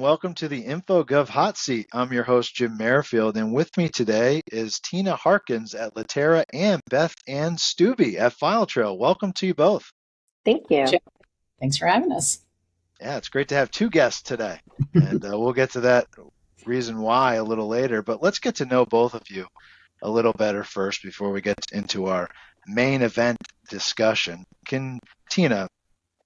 welcome to the InfoGov Hot Seat. I'm your host, Jim Merrifield, and with me today is Tina Harkins at Litera and Beth Ann Stubbe at FileTrail. Welcome to you both. Thank you. Jim, thanks for having us. Yeah, it's great to have two guests today, and we'll get to that reason why a little later, but let's get to know both of you a little better first before we get into our main event discussion. Tina,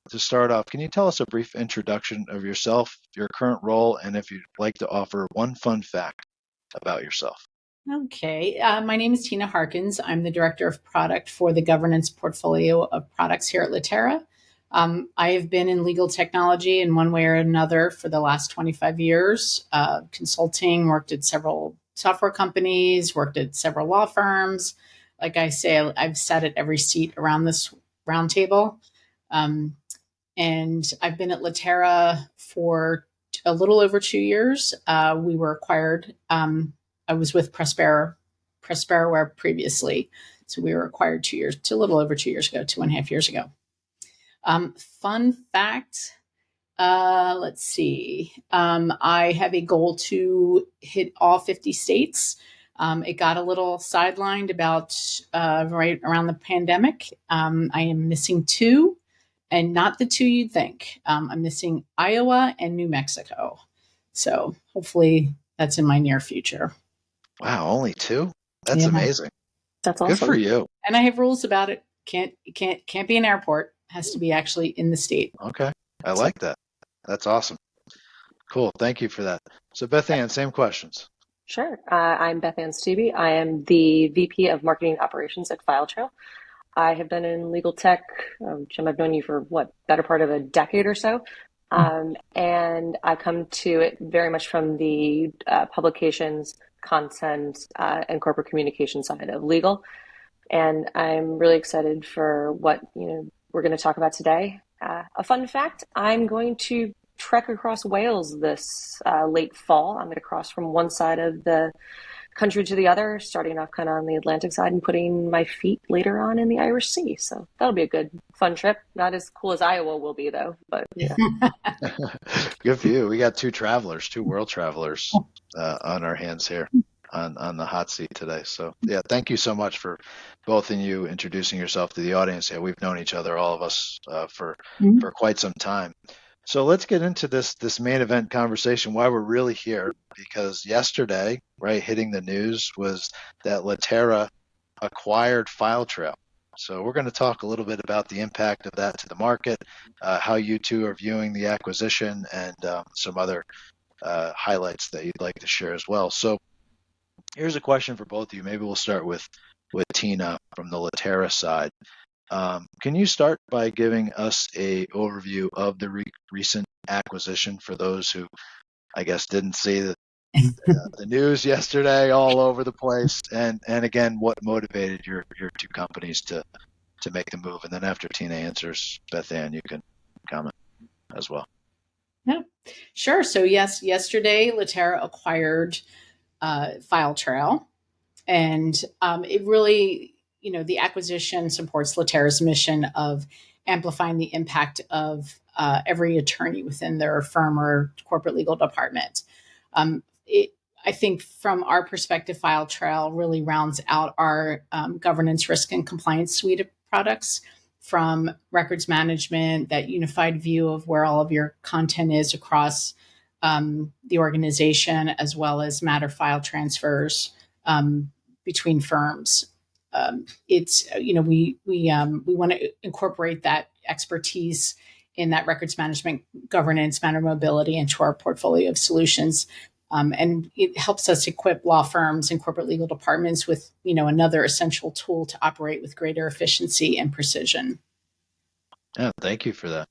to start off, can you tell us a brief introduction of yourself, your current role, and if you'd like to offer one fun fact about yourself? Okay. My name is Tina Harkins. I'm the Director of Product for the governance portfolio of products here at Litera. I have been in legal technology in one way or another for the last 25 years, consulting, worked at several software companies, worked at several law firms. Like I say, I've sat at every seat around this round table. And I've been at Litera for a little over 2 years. We were acquired. I was with Prosperoware previously. So we were acquired a little over 2 years ago, 2.5 years ago. Fun fact, let's see. I have a goal to hit all 50 states. It got a little sidelined about right around the pandemic. I am missing 2. And not the 2 you'd think. I'm missing Iowa and New Mexico. So hopefully that's in my near future. Wow, only 2? That's amazing. That's awesome. Good for you. And I have rules about it. Can't be an airport. Has to be actually in the state. Okay. I like that. That's awesome. Cool. Thank you for that. So Beth Ann, same questions. Sure. I'm Beth Ann Stubbe. I am the VP of Marketing Operations at FileTrail. I have been in legal tech. Jim, I've known you for better part of a decade or so. And I come to it very much from the publications, content, and corporate communication side of legal. And I'm really excited for what we're going to talk about today. A fun fact, I'm going to trek across Wales this late fall. I'm going to cross from one side of the country to the other, starting off kind of on the Atlantic side and putting my feet later on in the Irish Sea. So that'll be a good, fun trip. Not as cool as Iowa will be, though. But yeah. Good for you. We got 2 world travelers on our hands here on the hot seat today. So yeah, thank you so much for both of you introducing yourself to the audience. Yeah, we've known each other, all of us, for quite some time. So let's get into this main event conversation, why we're really here, because yesterday, right, hitting the news was that Litera acquired FileTrail. So we're going to talk a little bit about the impact of that to the market, how you two are viewing the acquisition, and some other highlights that you'd like to share as well. So here's a question for both of you. Maybe we'll start with Tina from the Litera side. Can you start by giving us a overview of the recent acquisition for those who, I guess, didn't see the news yesterday all over the place, and again, what motivated your 2 companies to make the move? And then after Tina answers, Beth Ann, you can comment as well. Yeah, sure. So yes, yesterday Litera acquired FileTrail, and it really, the acquisition supports Litera's mission of amplifying the impact of every attorney within their firm or corporate legal department. I think from our perspective, FileTrail really rounds out our governance, risk, and compliance suite of products, from records management, that unified view of where all of your content is across the organization, as well as matter file transfers between firms. It's we want to incorporate that expertise in that records management, governance, matter mobility into our portfolio of solutions. And it helps us equip law firms and corporate legal departments with, another essential tool to operate with greater efficiency and precision. Yeah, thank you for that.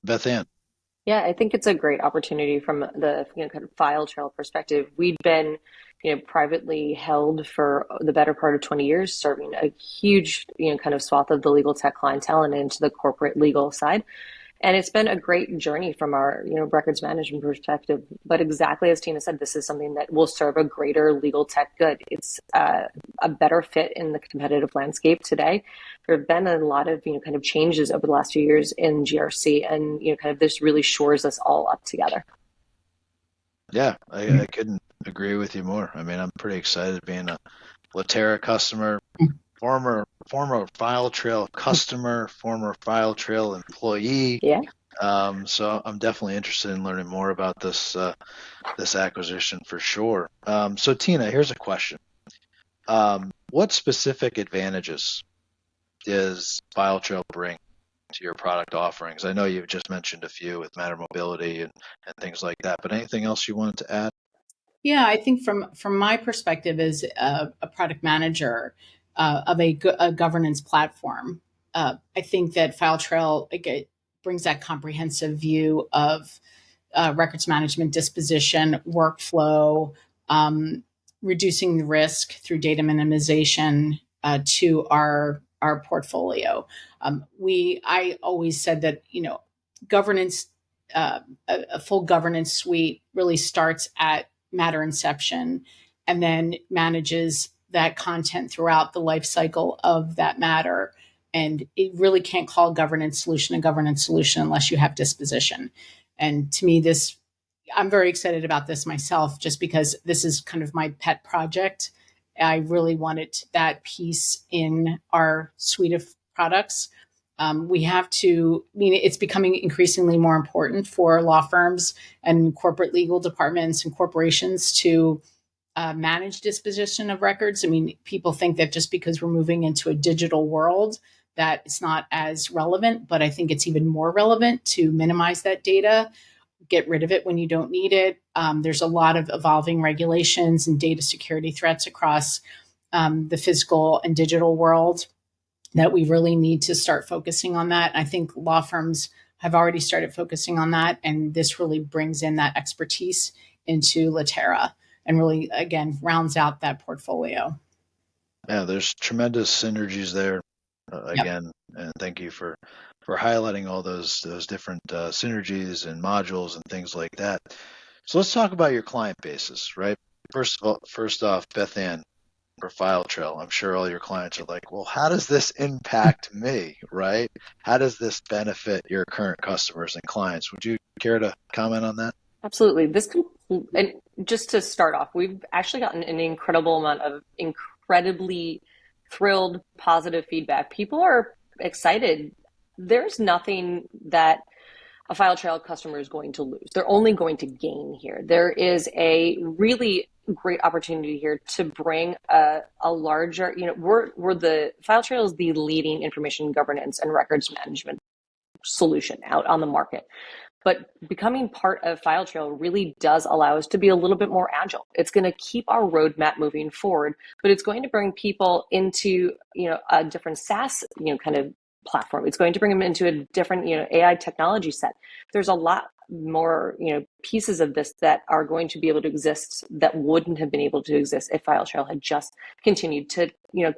Beth Ann. Yeah, I think it's a great opportunity from the kind of FileTrail perspective. We'd been privately held for the better part of 20 years, serving a huge kind of swath of the legal tech clientele and into the corporate legal side. And it's been a great journey from our, records management perspective. But exactly as Tina said, this is something that will serve a greater legal tech good. It's a better fit in the competitive landscape today. There have been a lot of, kind of changes over the last few years in GRC, and, kind of this really shores us all up together. Yeah, I couldn't agree with you more. I mean, I'm pretty excited being a Litera customer, former FileTrail customer, former FileTrail employee. Yeah. So I'm definitely interested in learning more about this acquisition for sure. So Tina, here's a question. What specific advantages does FileTrail bring to your product offerings? I know you've just mentioned a few with Matter Mobility and things like that, but anything else you wanted to add? Yeah, I think from my perspective as a product manager of a governance platform, I think that FileTrail it brings that comprehensive view of records management, disposition, workflow, um, reducing the risk through data minimization to our portfolio. I always said that governance, a full governance suite really starts at matter inception and then manages that content throughout the life cycle of that matter. And it really can't call a governance solution unless you have disposition. And to me, I'm very excited about this myself, just because this is kind of my pet project. I really wanted that piece in our suite of products. We have to, I mean, it's becoming increasingly more important for law firms and corporate legal departments and corporations to manage disposition of records. I mean, people think that just because we're moving into a digital world, that it's not as relevant, but I think it's even more relevant to minimize that data, get rid of it when you don't need it. There's a lot of evolving regulations and data security threats across the physical and digital world that we really need to start focusing on that. I think law firms have already started focusing on that, and this really brings in that expertise into Litera and really, again, rounds out that portfolio. Yeah, there's tremendous synergies there. Yep. Again, and thank you for highlighting all those different synergies and modules and things like that. So let's talk about your client bases, right? First off, Beth Ann, for FileTrail, I'm sure all your clients are like, well, how does this impact me, right? How does this benefit your current customers and clients? Would you care to comment on that? Absolutely. And just to start off, we've actually gotten an incredible amount of incredibly thrilled, positive feedback. People are excited. There's nothing that a FileTrail customer is going to lose. They're only going to gain here. There is a really great opportunity here to bring a larger, we're the FileTrail is the leading information governance and records management solution out on the market. But becoming part of FileTrail really does allow us to be a little bit more agile. It's going to keep our roadmap moving forward, but it's going to bring people into, a different SaaS, kind of platform. It's going to bring them into a different, AI technology set. There's a lot more, pieces of this that are going to be able to exist that wouldn't have been able to exist if FileTrail had just continued to,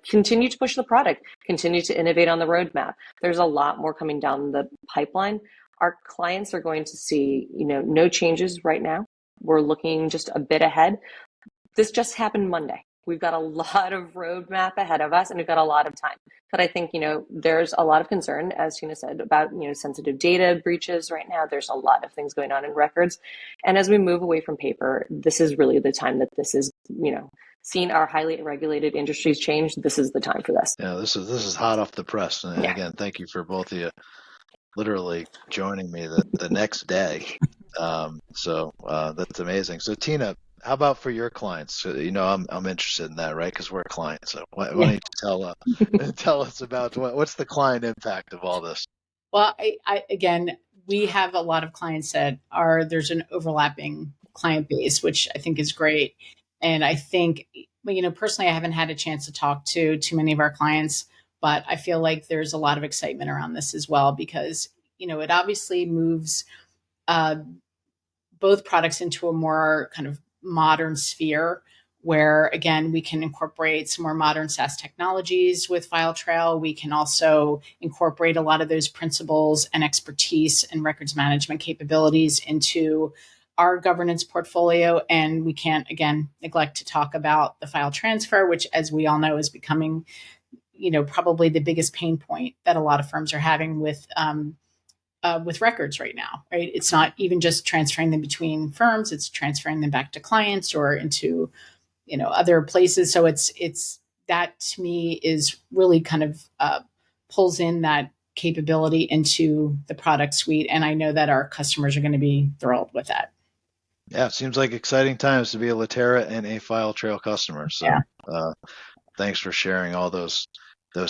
continue to push the product, continue to innovate on the roadmap. There's a lot more coming down the pipeline. Our clients are going to see, no changes right now. We're looking just a bit ahead. This just happened Monday. We've got a lot of roadmap ahead of us and we've got a lot of time. But I think, there's a lot of concern, as Tina said, about, sensitive data breaches right now. There's a lot of things going on in records. And as we move away from paper, this is really the time that this is, seeing our highly regulated industries change. This is the time for this. Yeah, this is hot off the press. And Yeah. again, thank you for both of you literally joining me the next day. So that's amazing. So Tina, how about for your clients? So, I'm interested in that, right? Because we're a client. So why don't you tell us about what's the client impact of all this? Well, again, we have a lot of clients that there's an overlapping client base, which I think is great. And I think, personally, I haven't had a chance to talk to too many of our clients, but I feel like there's a lot of excitement around this as well because, it obviously moves uh, both products into a more kind of modern sphere where again we can incorporate some more modern SaaS technologies with FileTrail. We can also incorporate a lot of those principles and expertise and records management capabilities into our governance portfolio. And we can't again neglect to talk about the file transfer, which as we all know is becoming, probably the biggest pain point that a lot of firms are having with with records right now, right? It's not even just transferring them between firms; it's transferring them back to clients or into other places. So it's that to me is really kind of pulls in that capability into the product suite, and I know that our customers are going to be thrilled with that. Yeah, it seems like exciting times to be a Litera and a FileTrail customer. So Yeah. thanks for sharing all those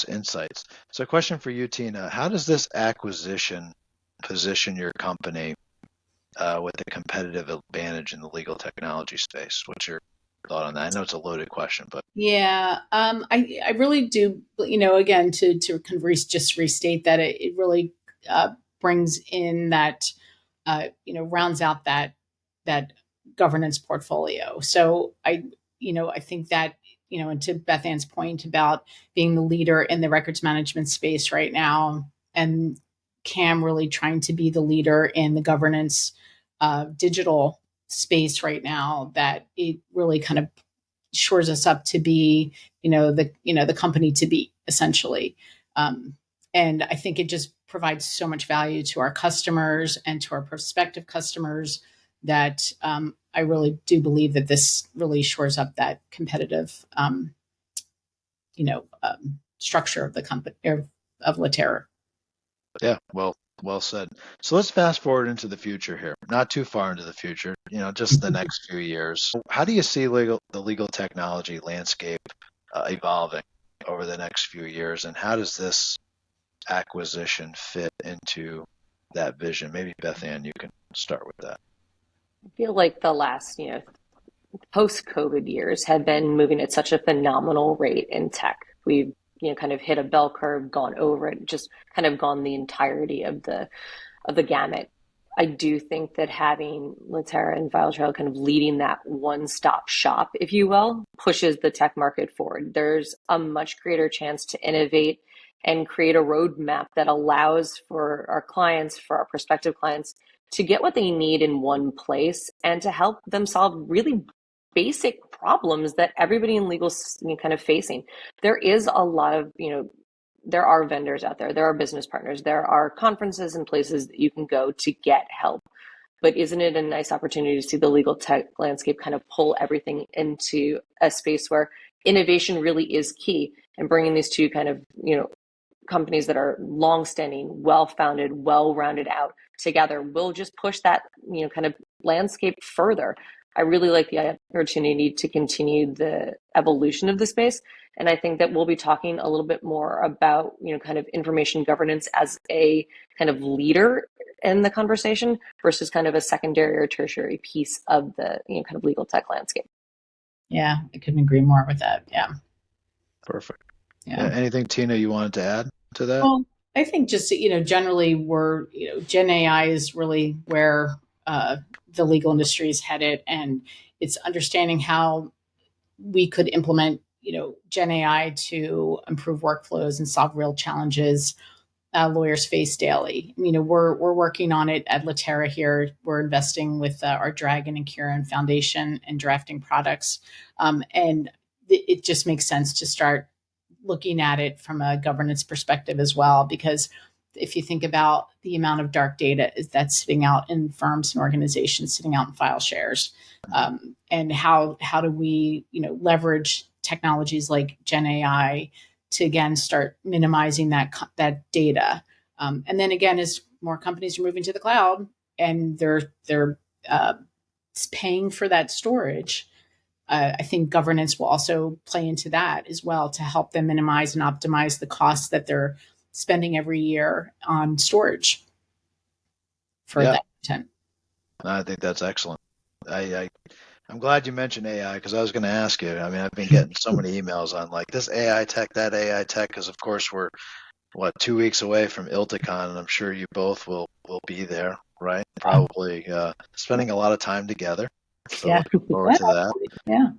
insights. So question for you, Tina, how does this acquisition position your company with a competitive advantage in the legal technology space? What's your thought on that? I know it's a loaded question, but Yeah, I really do. Again, to kind of just restate that it really brings in that rounds out that governance portfolio. So I think that and to Beth Ann's point about being the leader in the records management space right now, and Cam really trying to be the leader in the governance digital space right now, that it really kind of shores us up to be the company to beat, essentially. And I think it just provides so much value to our customers and to our prospective customers that I really do believe that this really shores up that competitive structure of the company, of Litera. yeah, well said. So let's fast forward into the future here. Not too far into the future, just the next few years. How do you see the legal technology landscape evolving over the next few years, and how does this acquisition fit into that vision? Maybe Beth Ann, you can start with that. I feel like the last, post-COVID years have been moving at such a phenomenal rate in tech. We've, kind of hit a bell curve, gone over it, just kind of gone the entirety of the gamut. I do think that having Litera and FileTrail kind of leading that one-stop shop, if you will, pushes the tech market forward. There's a much greater chance to innovate and create a roadmap that allows for our clients, for our prospective clients, to get what they need in one place and to help them solve really basic problems that everybody in legal is kind of facing. There is a lot of, there are vendors out there, there are business partners, there are conferences and places that you can go to get help. But isn't it a nice opportunity to see the legal tech landscape kind of pull everything into a space where innovation really is key, and bringing these two kind of, companies that are long-standing, well-founded, well-rounded out together will just push that, kind of landscape further. I really like the opportunity to continue the evolution of the space. And I think that we'll be talking a little bit more about, kind of information governance as a kind of leader in the conversation versus kind of a secondary or tertiary piece of the, kind of legal tech landscape. Yeah, I couldn't agree more with that. Yeah. Perfect. Yeah. Anything, Tina, you wanted to add to that? Well, I think just, generally we're, Gen AI is really where the legal industry is headed, and it's understanding how we could implement, Gen AI to improve workflows and solve real challenges lawyers face daily. We're working on it at Litera here. We're investing with our Dragon and Kieran Foundation and drafting products, and it just makes sense to start looking at it from a governance perspective as well, because if you think about the amount of dark data that's sitting out in firms and organizations, sitting out in file shares, and how do we leverage technologies like Gen AI to again start minimizing that data, and then again, as more companies are moving to the cloud and they're paying for that storage, I think governance will also play into that as well to help them minimize and optimize the costs that they're spending every year on storage for that content. I think that's excellent. I'm glad you mentioned AI, because I was going to ask you. I mean, I've been getting so many emails on like this AI tech, that AI tech, because of course we're 2 weeks away from ILTACon, and I'm sure you both will be there, right? Probably spending a lot of time together. So looking forward to that. Yeah.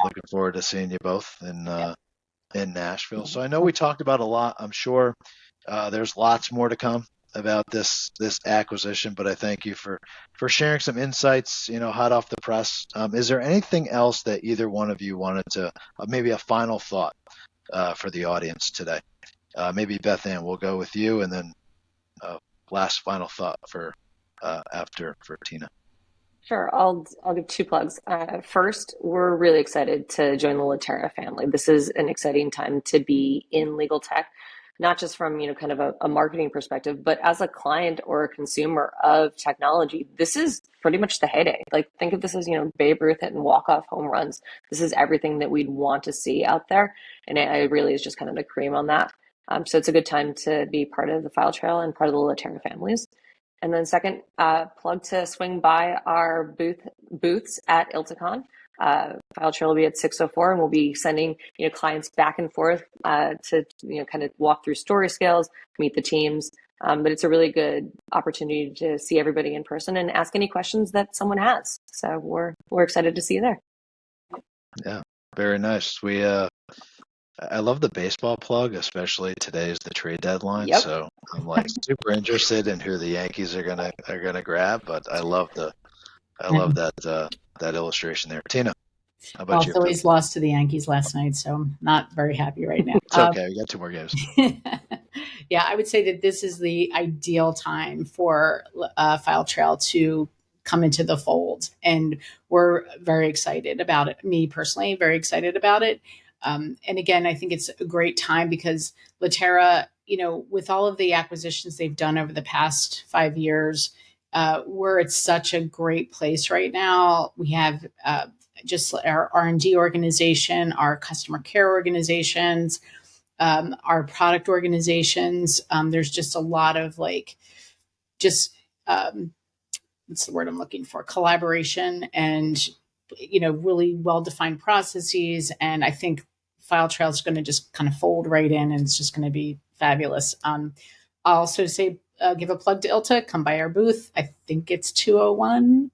Looking forward to seeing you both in Nashville. So I know we talked about a lot. I'm sure there's lots more to come about this acquisition, but I thank you for sharing some insights, hot off the press. Is there anything else that either one of you wanted to, maybe a final thought for the audience today? Maybe Beth Ann, we'll go with you, and then last final thought for Tina. Sure, I'll give two plugs. First, we're really excited to join the Litera family. This is an exciting time to be in legal tech, not just from kind of a marketing perspective, but as a client or a consumer of technology. This is pretty much the heyday. Like, think of this as Babe Ruth hitting walk-off home runs. This is everything that we'd want to see out there, and it really is just kind of the cream on that. So it's a good time to be part of the FileTrail and part of the Litera families. And then second, plug to swing by our booths at ILTACon. FileTrail will be at 6:04, and we'll be sending clients back and forth to kind of walk through story scales, meet the teams. But it's a really good opportunity to see everybody in person and ask any questions that someone has. So we're excited to see you there. Yeah, very nice. I love the baseball plug, especially today is the trade deadline. Yep. So I'm like super interested in who the Yankees are gonna grab. But I love that illustration there. Tina, how about you? Phillies lost to the Yankees last night, so I'm not very happy right now. It's okay. We got 2 more games. Yeah, I would say that this is the ideal time for FileTrail to come into the fold, and we're very excited about it. Me personally, very excited about it. And again, I think it's a great time because Litera, with all of the acquisitions they've done over the past 5 years, we're at such a great place right now. We have just our R&D organization, our customer care organizations, our product organizations. There's just a lot of what's the word I'm looking for? Collaboration and, really well-defined processes. And I think FileTrail is going to just kind of fold right in, and it's just going to be fabulous. I'll also say, give a plug to ILTA. Come by our booth. I think it's 201.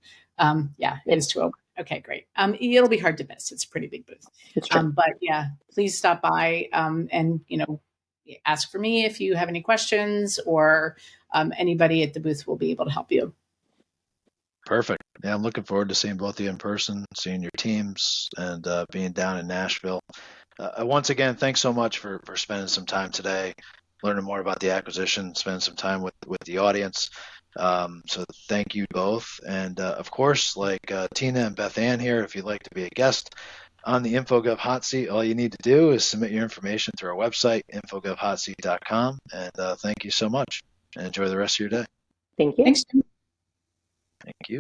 Yeah, it is 201. Okay, great. It'll be hard to miss. It's a pretty big booth. But yeah, please stop by and ask for me if you have any questions, or anybody at the booth will be able to help you. Perfect. Yeah, I'm looking forward to seeing both of you in person, seeing your teams, and being down in Nashville. Once again, thanks so much for spending some time today, learning more about the acquisition, spending some time with the audience. So thank you both. And of course, like Tina and Beth Ann here, if you'd like to be a guest on the InfoGov Hot Seat, all you need to do is submit your information through our website, infogovhotseat.com. And thank you so much, and enjoy the rest of your day. Thank you. Thanks. Thank you.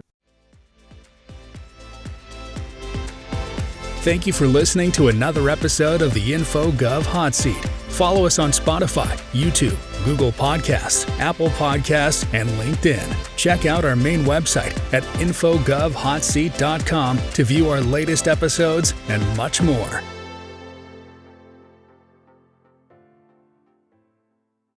Thank you for listening to another episode of the InfoGov Hot Seat. Follow us on Spotify, YouTube, Google Podcasts, Apple Podcasts, and LinkedIn. Check out our main website at infogovhotseat.com to view our latest episodes and much more.